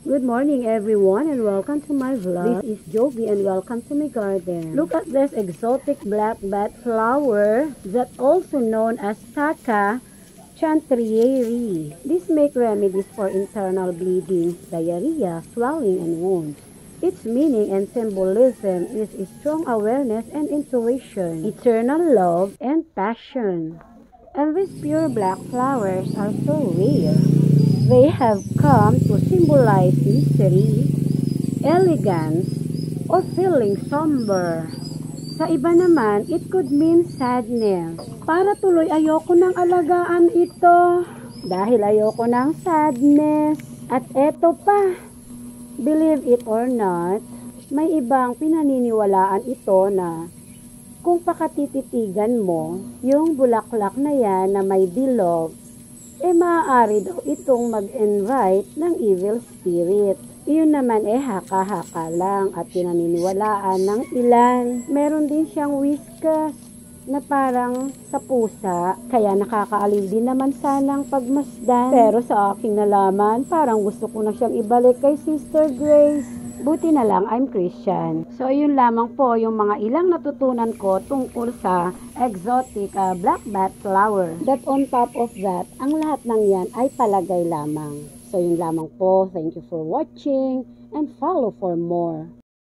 Good morning everyone and welcome to my vlog. This is Jovi and welcome to my garden. Look at this exotic black bat flower that also known as Stacca chantrieri. These make remedies for internal bleeding, diarrhea, swelling, and wounds. Its meaning and symbolism is a strong awareness and intuition, eternal love and passion. And these pure black flowers are so rare. They have come to symbolize mystery, elegance, or feeling somber. Sa iba naman, it could mean sadness. Para tuloy ayoko nang alagaan ito. Dahil ayoko ng sadness. At eto pa, believe it or not, may ibang pinaniniwalaan ito na kung pakatititigan mo, yung bulaklak na yan na may bilog, maaari daw itong mag-invite ng evil spirit. Iyon naman haka-haka lang at pinaniniwalaan ng ilan. Meron din siyang whiskas na parang sa pusa, kaya nakakaaliw din naman sanang pagmasdan. Pero sa aking nalaman, parang gusto ko na siyang ibalik kay Sister Grace. Buti na lang, I'm Christian. So, yun lamang po yung mga ilang natutunan ko tungkol sa exotic black bat flower. That on top of that, ang lahat ng yan ay palagay lamang. So, yun lamang po. Thank you for watching and follow for more.